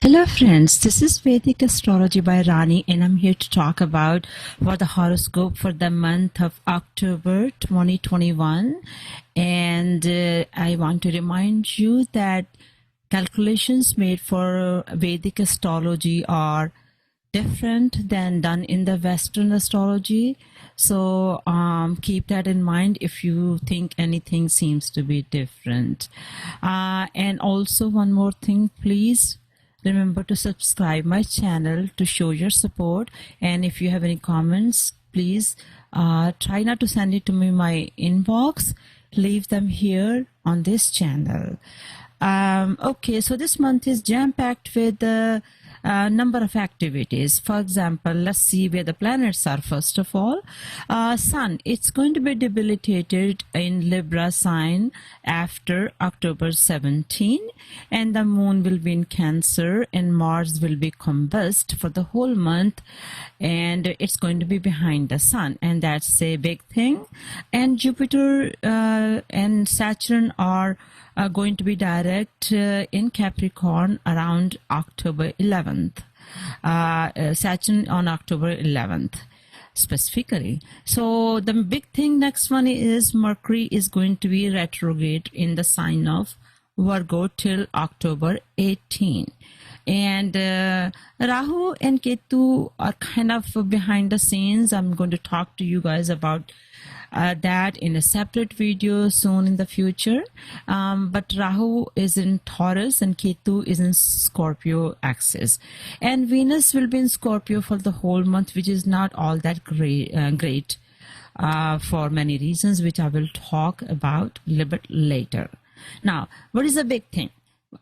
Hello friends, this is Vedic Astrology by Rani and I'm here to talk about for the horoscope for the month of October 2021. And I want to remind you that calculations made for Vedic astrology are different than done in the Western astrology. So keep that in mind if you think anything seems to be different. And also one more thing, please remember to subscribe my channel to show your support, and if you have any comments, please try not to send it to me in my inbox. Leave them here on this channel. Okay, so this month is jam-packed with a number of activities. For example, let's see where the planets are. First of all, Sun, it's going to be debilitated in Libra sign after October 17, and the Moon will be in Cancer, and Mars will be combust for the whole month, and it's going to be behind the Sun, and that's a big thing. And Jupiter and Saturn are going to be direct in Capricorn around October 11th. Saturn on October 11th specifically. So the big thing next one is Mercury is going to be retrograde in the sign of Virgo till October 18. And Rahu and Ketu are kind of behind the scenes. I'm going to talk to you guys about that in a separate video soon in the future. But Rahu is in Taurus and Ketu is in Scorpio axis. And Venus will be in Scorpio for the whole month, which is not all that great for many reasons, which I will talk about a little bit later. Now, what is the big thing?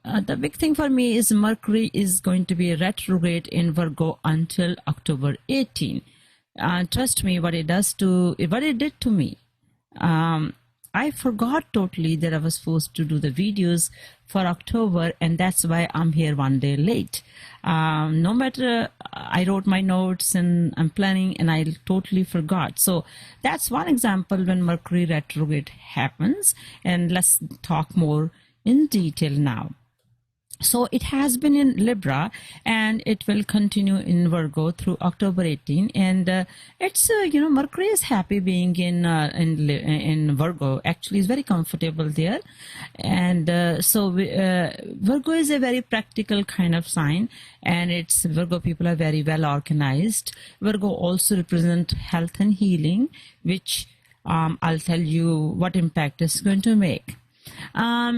The big thing for me is Mercury is going to be retrograde in Virgo until October 18. Trust me, what it did to me. I forgot totally that I was supposed to do the videos for October, and that's why I'm here one day late. No matter, I wrote my notes and I'm planning and I totally forgot. So that's one example when Mercury retrograde happens, and let's talk more in detail now. So it has been in Libra and it will continue in Virgo through October 18. And it's Mercury is happy being in Virgo. Actually, is very comfortable there. And Virgo is a very practical kind of sign, and it's Virgo people are very well organized. Virgo also represent health and healing, which I'll tell you what impact it's going to make.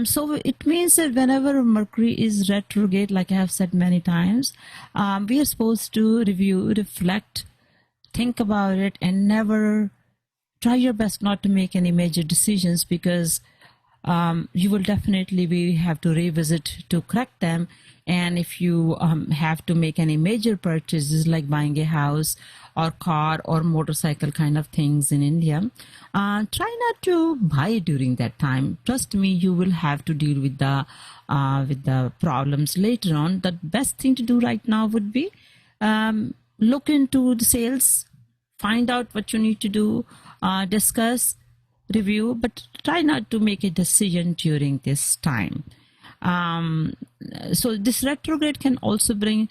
So it means that whenever Mercury is retrograde, like I have said many times, we are supposed to review, reflect, think about it, and never try your best not to make any major decisions, because you will definitely have to revisit to correct them. And if you have to make any major purchases like buying a house or car or motorcycle kind of things in India, try not to buy during that time. Trust me, you will have to deal with the problems later on. The best thing to do right now would be look into the sales, find out what you need to do, discuss, review, but try not to make a decision during this time. So this retrograde can also bring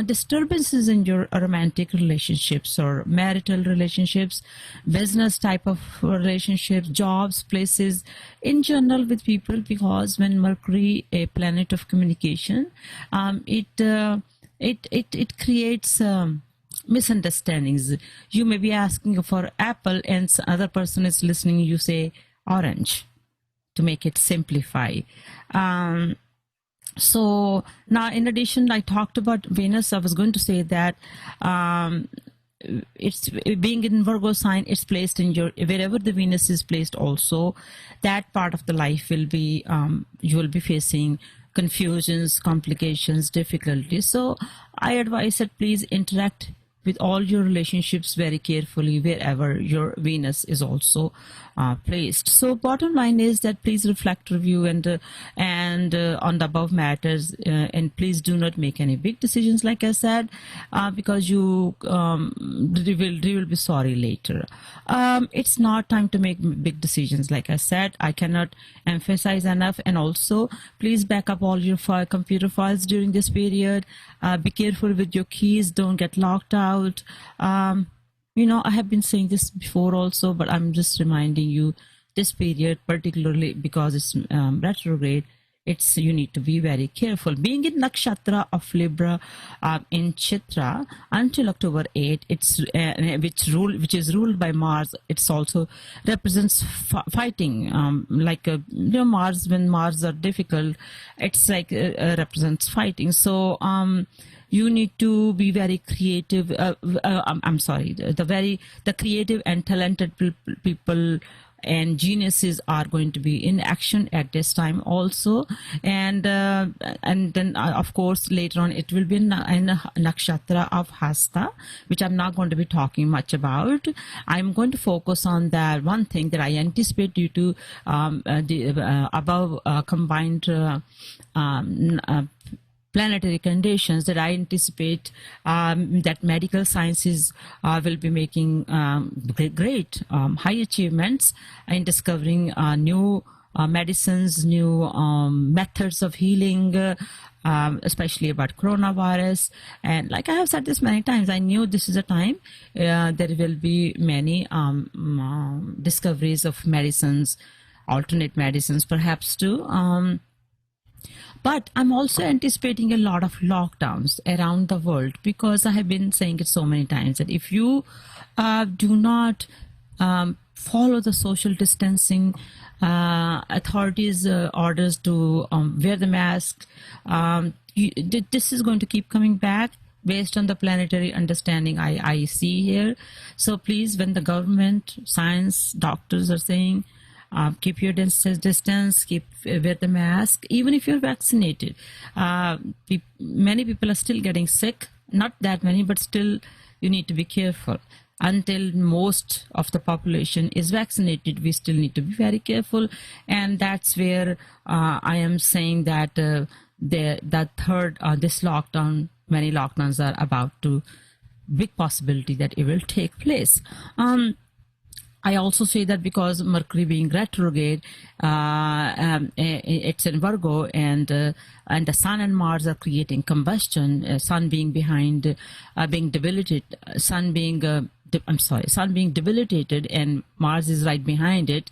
disturbances in your romantic relationships or marital relationships, business type of relationships, jobs, places in general with people, because when Mercury, a planet of communication, it creates misunderstandings. You may be asking for apple and other person is listening, you say orange, to make it simplify. So now, in addition, I talked about Venus. I was going to say that it's being in Virgo sign, it's placed in your, wherever the Venus is placed also, that part of the life will be, you will be facing confusions, complications, difficulties. So I advise that please interact with all your relationships very carefully wherever your Venus is also placed. So bottom line is that please reflect, review, and on the above matters, and please do not make any big decisions, like I said, because you will be sorry later. It's not time to make big decisions, like I said. I cannot emphasize enough. And also, please back up all your computer files during this period. Be careful with your keys. Don't get locked out. I have been saying this before also, but I'm just reminding you, this period, particularly because it's retrograde, you need to be very careful. Being in nakshatra of Libra in Chitra until October 8, which is ruled by Mars. It's also represents fighting, Mars. When Mars are difficult, it's like represents fighting. So you need to be very creative. I'm sorry, the creative and talented people and geniuses are going to be in action at this time also, and then of course later on it will be in nakshatra of Hasta, which I'm not going to be talking much about. I'm going to focus on that one thing that I anticipate due to the above combined planetary conditions, that I anticipate that medical sciences will be making great high achievements in discovering new medicines, new methods of healing, especially about coronavirus. And like I have said this many times, I knew this is a time there will be many discoveries of medicines, alternate medicines perhaps too. But I'm also anticipating a lot of lockdowns around the world, because I have been saying it so many times that if you do not follow the social distancing, authorities' orders to wear the mask, this is going to keep coming back based on the planetary understanding I see here. So please, when the government, science, doctors are saying, keep your distance, wear the mask, even if you're vaccinated. Many people are still getting sick, not that many, but still you need to be careful. Until most of the population is vaccinated, we still need to be very careful. And that's where I am saying that this lockdown, many lockdowns are about to, big possibility that it will take place. I also say that because Mercury being retrograde, it's in Virgo, and the Sun and Mars are creating combustion. Sun being behind, being debilitated. Sun being debilitated, and Mars is right behind it.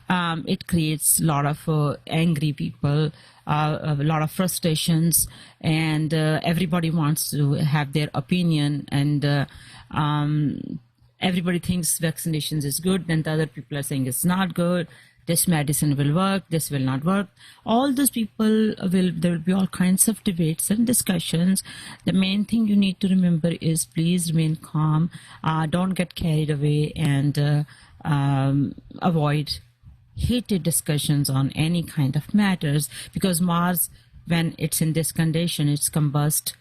It creates a lot of angry people, a lot of frustrations, and everybody wants to have their opinion, and everybody thinks vaccinations is good, and the other people are saying it's not good. This medicine will work, this will not work. All those people there will be all kinds of debates and discussions. The main thing you need to remember is please remain calm. Don't get carried away, and avoid heated discussions on any kind of matters, because Mars, when it's in this condition, it's combust.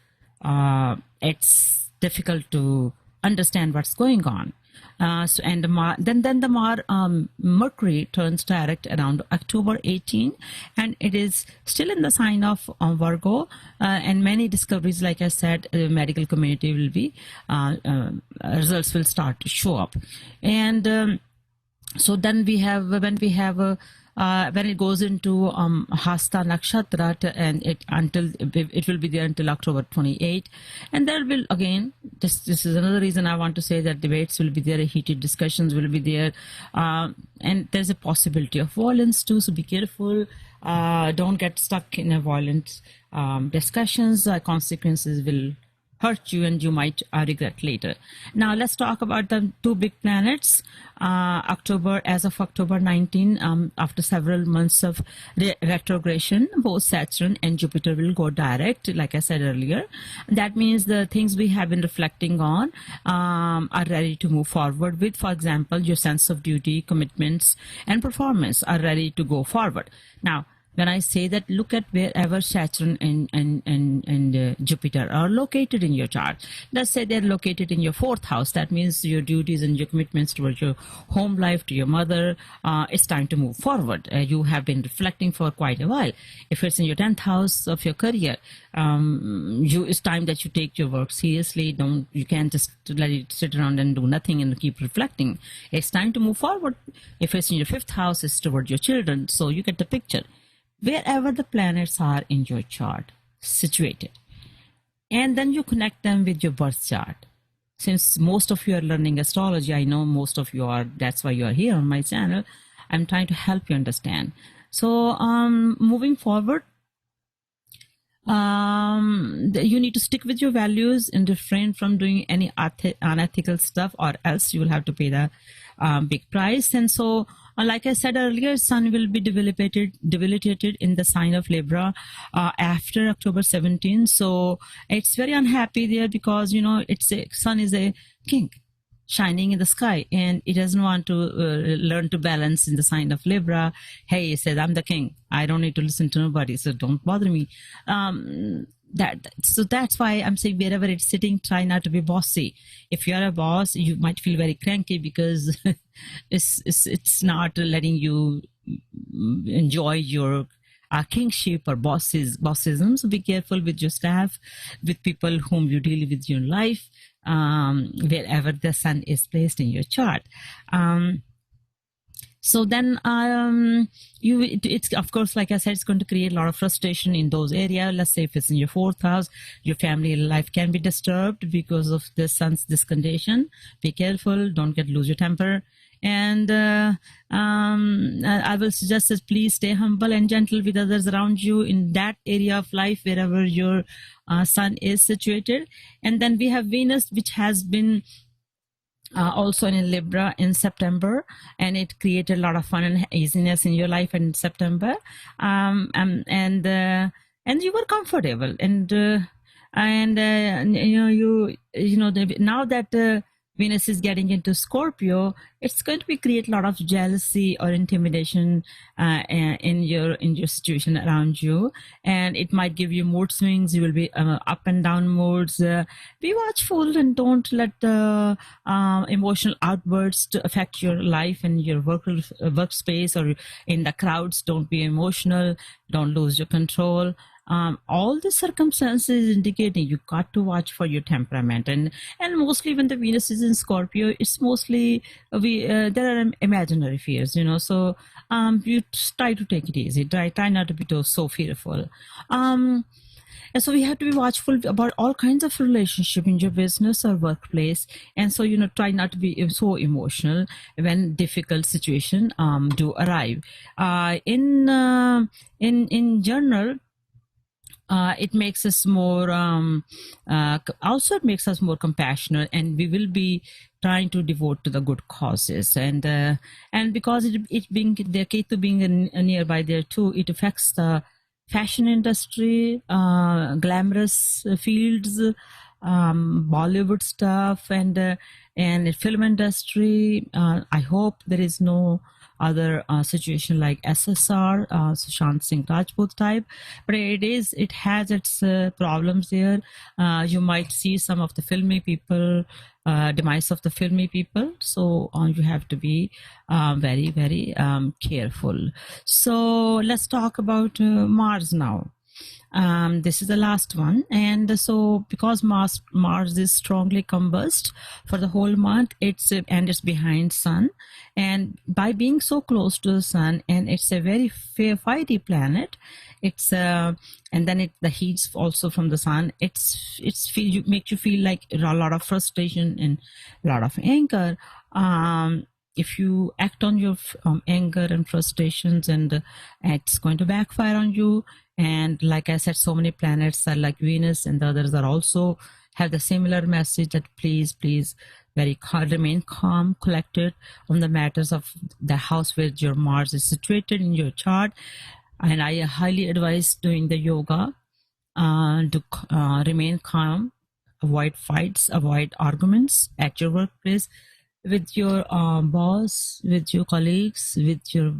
It's difficult to understand what's going on. Mercury turns direct around October 18, and it is still in the sign of Virgo, and many discoveries, like I said, the medical community will be, results will start to show up. And so then when it goes into Hasta Nakshatra, and it will be there until October 28, and there will again, this is another reason I want to say that debates will be there, heated discussions will be there, and there's a possibility of violence too, so be careful. Don't get stuck in a violent discussions. Consequences will hurt you, and you might regret later. Now let's talk about the two big planets. As of October 19, after several months of retrogression, both Saturn and Jupiter will go direct, like I said earlier. That means the things we have been reflecting on are ready to move forward with. For example, your sense of duty, commitments, and performance are ready to go forward. Now, When I say that, look at wherever Saturn and Jupiter are located in your chart. Let's say they're located in your fourth house. That means your duties and your commitments towards your home life, to your mother. It's time to move forward. You have been reflecting for quite a while. If it's in your 10th house of your career, it's time that you take your work seriously. You can't just let it sit around and do nothing and keep reflecting. It's time to move forward. If it's in your 5th house, it's towards your children. So you get the picture. Wherever the planets are in your chart situated, and then you connect them with your birth chart. Since most of you are learning astrology, I know most of you are, that's why you are here on my channel. I'm trying to help you understand. So moving forward, you need to stick with your values and refrain from doing any unethical stuff, or else you will have to pay the big price. And so, like I said earlier, Sun will be debilitated in the sign of Libra after October 17. So it's very unhappy there, because Sun is a king shining in the sky, and it doesn't want to learn to balance in the sign of Libra. Hey, he says, I'm the king, I don't need to listen to nobody, so don't bother me. So that's why I'm saying, wherever it's sitting, try not to be bossy. If you're a boss, you might feel very cranky, because it's not letting you enjoy your kingship or bossism. So be careful with your staff, with people whom you deal with in your life, wherever the Sun is placed in your chart. So then it's of course, like I said, it's going to create a lot of frustration in those areas. Let's say if it's in your 4th house, your family life can be disturbed because of the Sun's this condition. Be careful, don't lose your temper. And I will suggest that please stay humble and gentle with others around you in that area of life, wherever your Sun is situated. And then we have Venus, which has been also in Libra in September, and it created a lot of fun and easiness in your life in September. And you were comfortable, and now that Venus is getting into Scorpio, it's going to create a lot of jealousy or intimidation in your situation around you, and it might give you mood swings. You will be up and down moods. Be watchful and don't let the emotional outbursts to affect your life and your workspace or in the crowds. Don't be emotional. Don't lose your control. All the circumstances indicating you got to watch for your temperament, and mostly when the Venus is in Scorpio, it's mostly there are imaginary fears, so you try to take it easy, try not to be so fearful. And so we have to be watchful about all kinds of relationship in your business or workplace. And so, try not to be so emotional when difficult situation do arrive. In general, it makes us more also it makes us more compassionate, and we will be trying to devote to the good causes. And because it being the Ketu being nearby there too, it affects the fashion industry, glamorous fields, Bollywood stuff, and film industry. I hope there is no other situation like SSR, Sushant Singh Rajput type, but it has its problems there. You might see some of the filmy people, demise of the filmy people, so you have to be very, very careful. So let's talk about Mars now. This is the last one, and so because Mars is strongly combust for the whole month, it's behind Sun, and by being so close to the Sun, and it's a very fiery planet, it's and then the heat's also from the Sun, makes you feel like a lot of frustration and a lot of anger. If you act on your anger and frustrations, and it's going to backfire on you. And like I said, so many planets are like Venus, and the others are also have the similar message that please remain calm, collected on the matters of the house where your Mars is situated in your chart. And I highly advise doing the yoga to remain calm, avoid fights, avoid arguments at your workplace, with your boss, with your colleagues, with your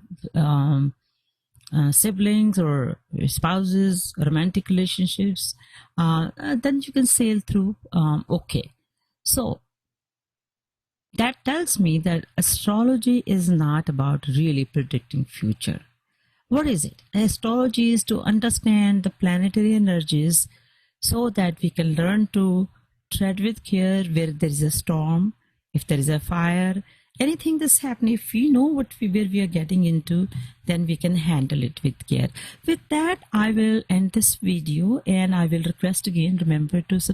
siblings or spouses, romantic relationships, then you can sail through okay. So that tells me that astrology is not about really predicting future. What is it? Astrology is to understand the planetary energies so that we can learn to tread with care where there is a storm, if there is a fire, anything that's happening. If we know where we are getting into, then we can handle it with care. With that, I will end this video, and I will request again, remember to subscribe